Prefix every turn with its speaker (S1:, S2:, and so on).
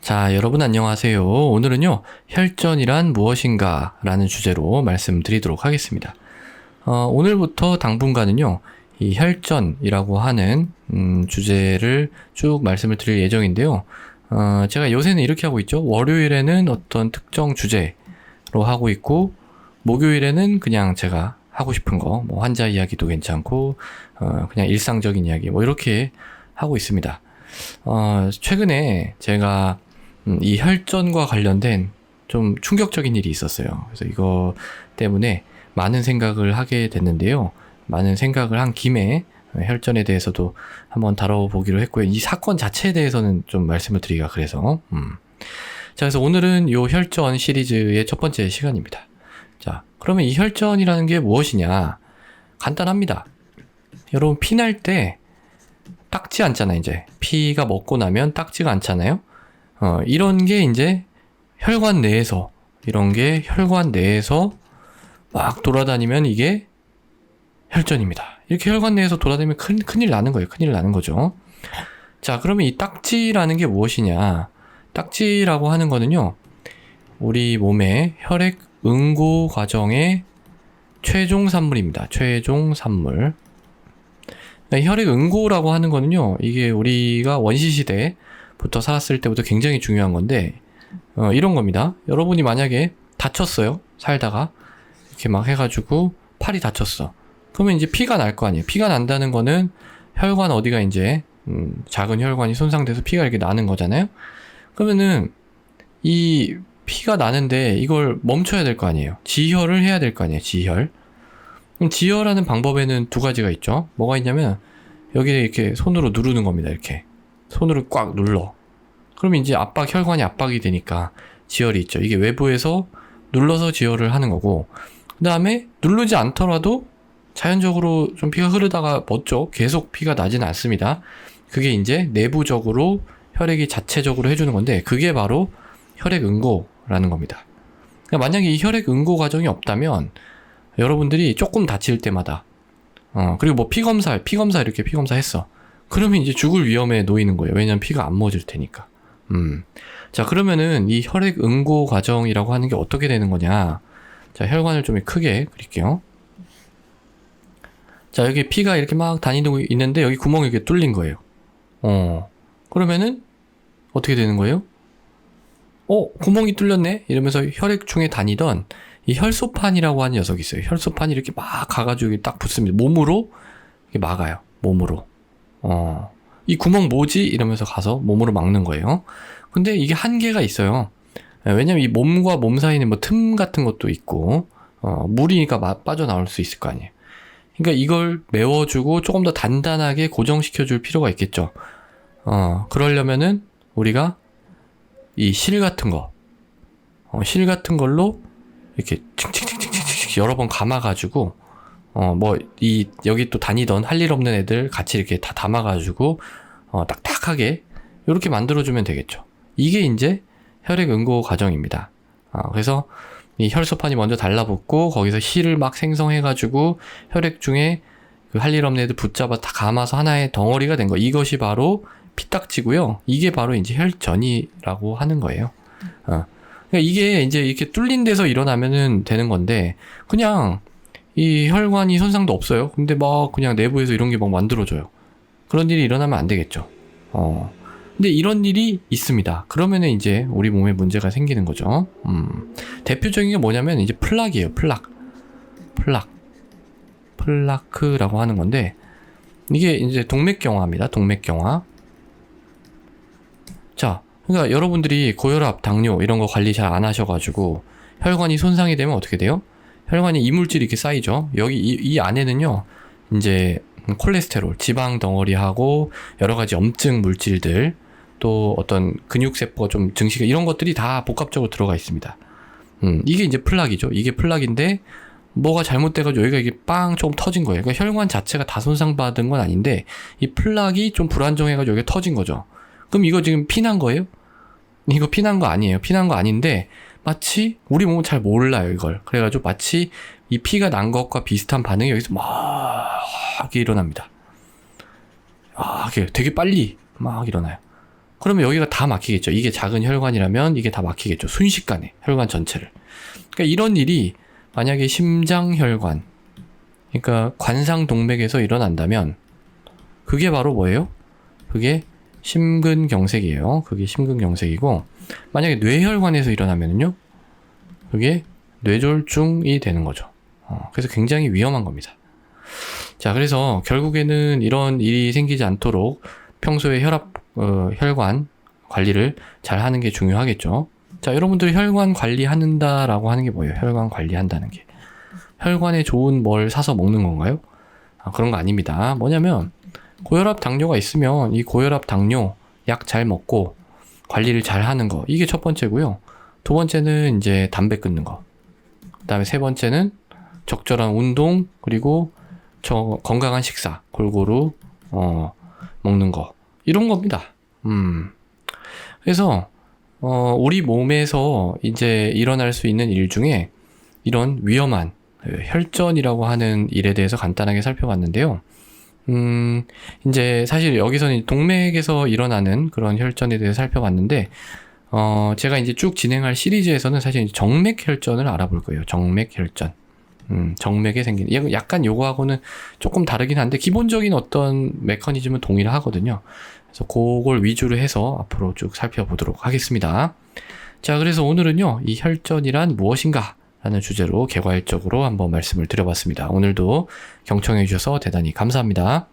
S1: 자, 여러분 안녕하세요. 오늘은요, 혈전이란 무엇인가 라는 주제로 말씀드리도록 하겠습니다. 오늘부터 당분간은요, 이 혈전이라고 하는 주제를 쭉 말씀을 드릴 예정인데요. 제가 요새는 이렇게 하고 있죠. 월요일에는 어떤 특정 주제로 하고 있고, 목요일에는 그냥 제가 하고 싶은 거, 뭐 환자 이야기도 괜찮고, 그냥 일상적인 이야기, 뭐 이렇게 하고 있습니다. 최근에 제가 이 혈전과 관련된 좀 충격적인 일이 있었어요. 그래서 이거 때문에 많은 생각을 하게 됐는데요. 많은 생각을 한 김에 혈전에 대해서도 한번 다뤄보기로 했고요. 이 사건 자체에 대해서는 좀 말씀을 드리기가 그래서 자, 그래서 오늘은 요 혈전 시리즈의 첫 번째 시간입니다. 자, 그러면 이 혈전이라는 게 무엇이냐? 간단합니다. 여러분 피날 때 딱지 않잖아요. 이제 피가 먹고 나면 딱지가 않잖아요. 이런 게 이제 혈관 내에서, 이런 게 혈관 내에서 막 돌아다니면 이게 혈전입니다. 이렇게 혈관 내에서 돌아다니면 큰일 나는 거예요. 큰일 나는 거죠. 자, 그러면 이 딱지라는 게 무엇이냐? 딱지라고 하는 거는요, 우리 몸의 혈액 응고 과정의 최종 산물입니다. 최종 산물. 혈액 응고라고 하는 거는요, 이게 우리가 원시시대부터 살았을 때부터 굉장히 중요한 건데, 이런 겁니다. 여러분이 만약에 다쳤어요. 살다가. 이렇게 막 해가지고 팔이 다쳤어. 그러면 이제 피가 날 거 아니에요. 피가 난다는 거는 혈관 어디가 이제, 작은 혈관이 손상돼서 피가 이렇게 나는 거잖아요. 그러면은, 이 피가 나는데 이걸 멈춰야 될 거 아니에요. 지혈을 해야 될 거 아니에요. 지혈. 그럼 지혈하는 방법에는 두 가지가 있죠. 뭐가 있냐면 여기에 이렇게 손으로 누르는 겁니다. 이렇게 손으로 꽉 눌러. 그러면 이제 혈관이 압박이 되니까 지혈이 있죠. 이게 외부에서 눌러서 지혈을 하는 거고, 그 다음에 누르지 않더라도 자연적으로 좀 피가 흐르다가 멎죠. 계속 피가 나지는 않습니다. 그게 이제 내부적으로 혈액이 자체적으로 해주는 건데, 그게 바로 혈액 응고라는 겁니다. 그러니까 만약에 이 혈액 응고 과정이 없다면 여러분들이 조금 다칠 때마다, 그리고 뭐 피검사 이렇게 피검사 했어. 그러면 이제 죽을 위험에 놓이는 거예요. 왜냐면 피가 안 멎을 테니까. 자, 그러면은 이 혈액 응고 과정이라고 하는 게 어떻게 되는 거냐. 자, 혈관을 좀 크게 그릴게요. 자, 여기 피가 이렇게 막 다니고 있는데 여기 구멍이 이렇게 뚫린 거예요. 그러면은 어떻게 되는 거예요? 구멍이 뚫렸네? 이러면서 혈액중에 다니던 이 혈소판이라고 하는 녀석이 있어요. 혈소판이 이렇게 막 가가지고 딱 붙습니다. 몸으로 이렇게 막아요. 몸으로. 이 구멍 뭐지? 이러면서 가서 몸으로 막는 거예요. 근데 이게 한계가 있어요. 왜냐면 이 몸과 몸 사이에는 뭐 틈 같은 것도 있고, 물이니까 빠져나올 수 있을 거 아니에요. 그러니까 이걸 메워주고 조금 더 단단하게 고정시켜줄 필요가 있겠죠. 그러려면은 우리가 이 실 같은 걸로 이렇게 칙칙칙칙칙 여러 번 감아가지고, 여기 또 다니던 할 일 없는 애들 같이 이렇게 다 담아가지고, 딱딱하게, 이렇게 만들어주면 되겠죠. 이게 이제 혈액 응고 과정입니다. 그래서 이 혈소판이 먼저 달라붙고, 거기서 실을 막 생성해가지고, 혈액 중에 그 할 일 없는 애들 붙잡아 다 감아서 하나의 덩어리가 된 거. 이것이 바로 피딱지고요. 이게 바로 이제 혈전이라고 하는 거예요. 그러니까 이게 이제 이렇게 뚫린 데서 일어나면은 되는 건데, 그냥 이 혈관이 손상도 없어요. 근데 막 그냥 내부에서 이런 게 막 만들어져요. 그런 일이 일어나면 안 되겠죠. 근데 이런 일이 있습니다. 그러면은 이제 우리 몸에 문제가 생기는 거죠. 대표적인 게 뭐냐면 이제 플락이에요. 플라크라고 하는 건데, 이게 이제 동맥경화입니다. 동맥경화. 자, 그러니까 여러분들이 고혈압, 당뇨 이런 거 관리 잘 안 하셔가지고 혈관이 손상이 되면 어떻게 돼요? 혈관이 이물질이 이렇게 쌓이죠. 여기 이 안에는요, 이제 콜레스테롤, 지방 덩어리하고 여러 가지 염증 물질들, 또 어떤 근육세포가 좀 증식, 이런 것들이 다 복합적으로 들어가 있습니다. 이게 이제 플락이죠. 이게 플락인데 뭐가 잘못돼가지고 여기가 이게 빵 조금 터진 거예요. 그러니까 혈관 자체가 다 손상받은 건 아닌데 이 플락이 좀 불안정해가지고 여기가 터진 거죠. 그럼 이거 지금 피난 거예요? 이거 피난 거 아니에요. 피난 거 아닌데 마치 우리 몸은 잘 몰라요, 이걸. 그래가지고 마치 이 피가 난 것과 비슷한 반응이 여기서 막 일어납니다. 이게 되게 빨리 막 일어나요. 그러면 여기가 다 막히겠죠. 이게 작은 혈관이라면 이게 다 막히겠죠. 순식간에 혈관 전체를. 그러니까 이런 일이 만약에 심장혈관, 그러니까 관상동맥에서 일어난다면 그게 바로 뭐예요? 그게 심근경색이에요. 그게 심근경색이고, 만약에 뇌혈관에서 일어나면요, 그게 뇌졸중이 되는 거죠. 그래서 굉장히 위험한 겁니다. 자, 그래서 결국에는 이런 일이 생기지 않도록 평소에 혈관 관리를 잘 하는 게 중요하겠죠. 자, 여러분들 혈관 관리한다라고 하는 게 뭐예요? 혈관 관리한다는 게. 혈관에 좋은 뭘 사서 먹는 건가요? 그런 거 아닙니다. 뭐냐면, 고혈압 당뇨가 있으면 이 고혈압 당뇨 약 잘 먹고 관리를 잘 하는 거. 이게 첫 번째고요. 두 번째는 이제 담배 끊는 거. 그 다음에 세 번째는 적절한 운동, 그리고 건강한 식사, 골고루, 먹는 거. 이런 겁니다. 그래서, 우리 몸에서 이제 일어날 수 있는 일 중에 이런 위험한 혈전이라고 하는 일에 대해서 간단하게 살펴봤는데요. 이제 사실 여기서는 동맥에서 일어나는 그런 혈전에 대해서 살펴봤는데, 제가 이제 쭉 진행할 시리즈에서는 사실 정맥 혈전을 알아볼 거예요. 정맥 혈전. 정맥에 생기는, 약간 요거하고는 조금 다르긴 한데, 기본적인 어떤 메커니즘은 동일하거든요. 그래서 그걸 위주로 해서 앞으로 쭉 살펴보도록 하겠습니다. 자, 그래서 오늘은요, 이 혈전이란 무엇인가? 라는 주제로 개괄적으로 한번 말씀을 드려봤습니다. 오늘도 경청해 주셔서 대단히 감사합니다.